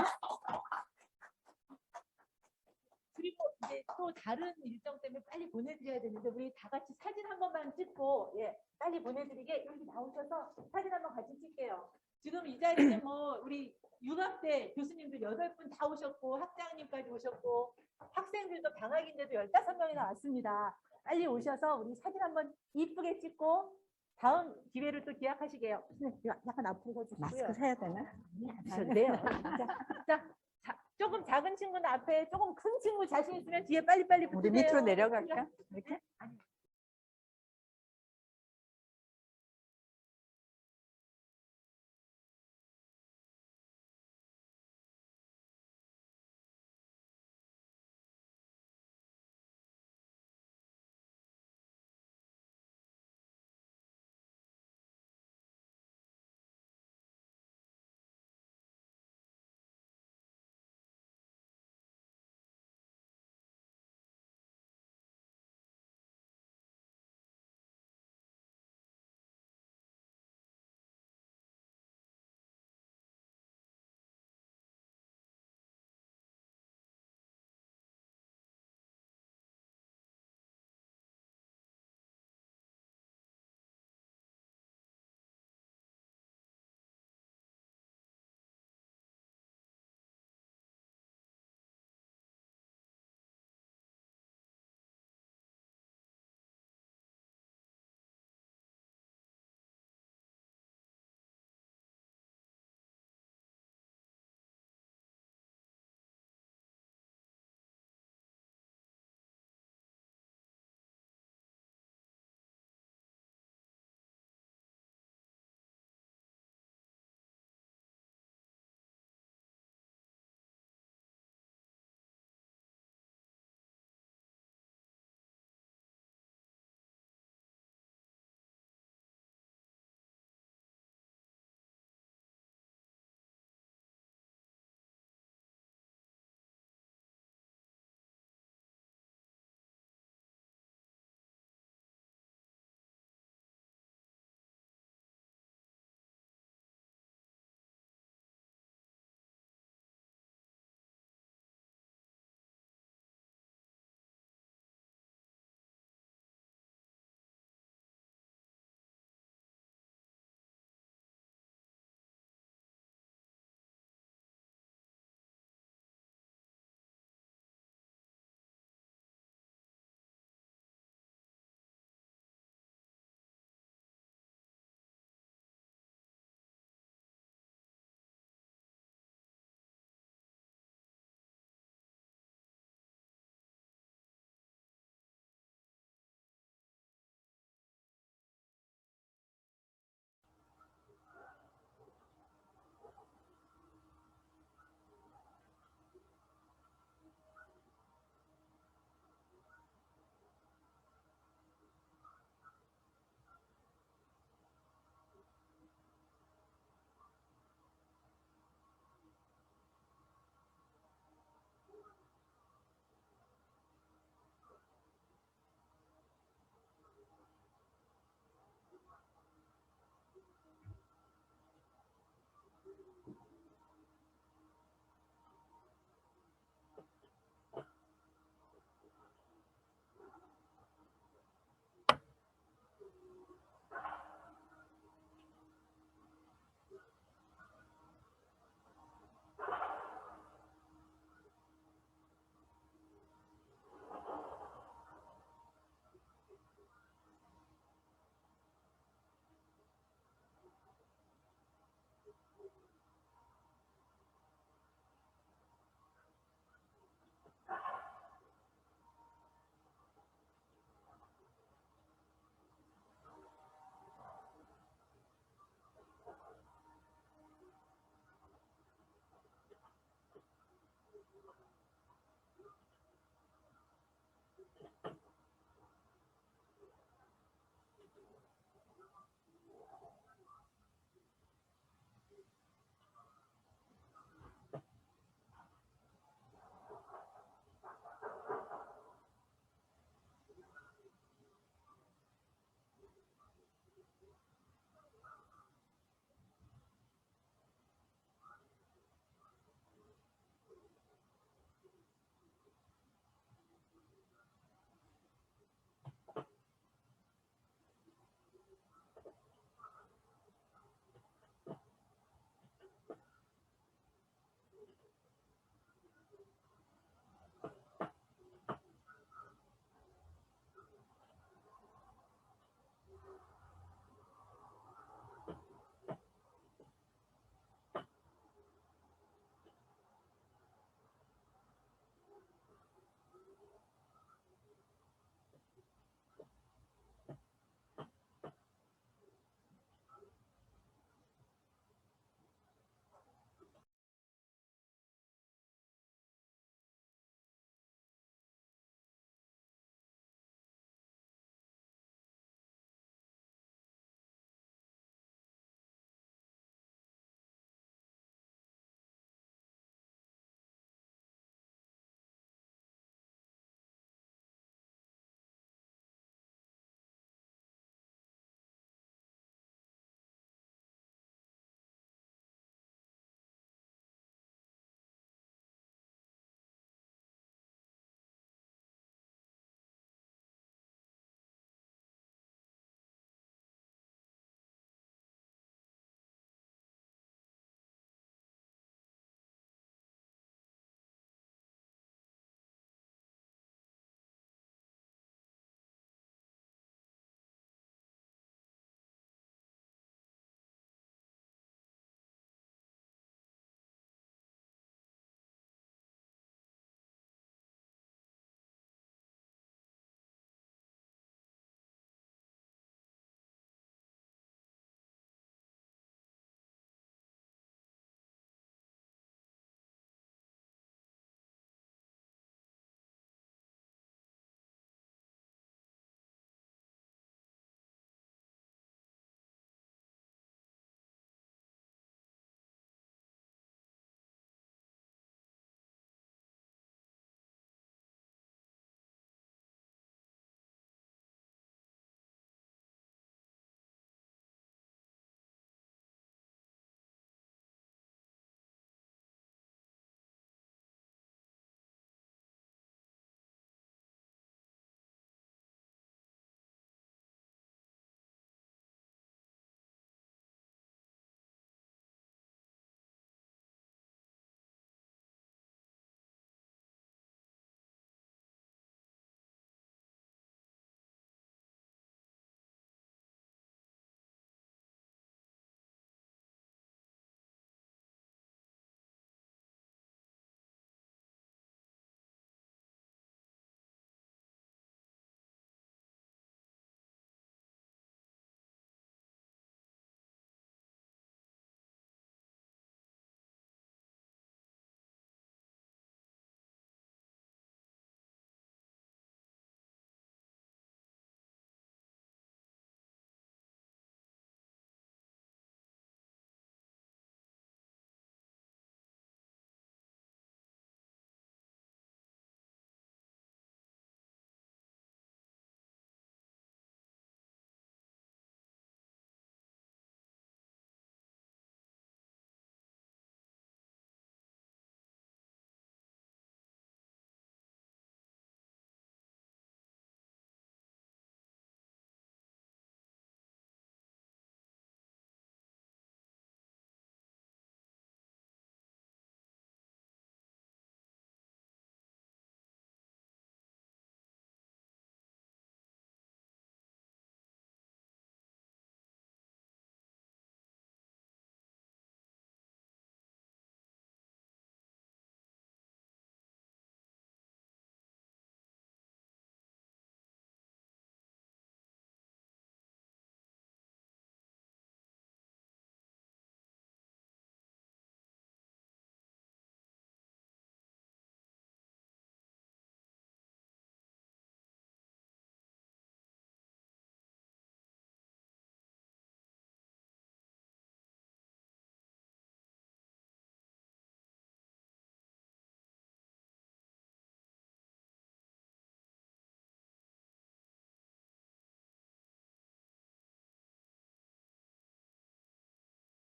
그리고 이제 또 다른 일정 때문에 빨리 보내드려야 되는데 우리 다 같이 사진 한 번만 찍고 빨리 보내드리게 여기 나오셔서 사진 한번 같이 찍게요. 지금 이 자리는 뭐 우리 육아대 교수님들 8분 다 오셨고 학장님까지 오셨고 학생들도 방학인데도 15명이나 왔습니다. 빨리 오셔서 우리 사진 한번 이쁘게 찍고 다음 기회를 또 기약하시게요. 약간 앞으로 서주시고요. 마스크 사야 되나? 안 하셔도 돼요. 자, 조금 작은 친구는 앞에, 조금 큰 친구 자신 있으면 뒤에 빨리빨리 붙으세요. 우리 밑으로 내려갈까? 이렇게? 아니,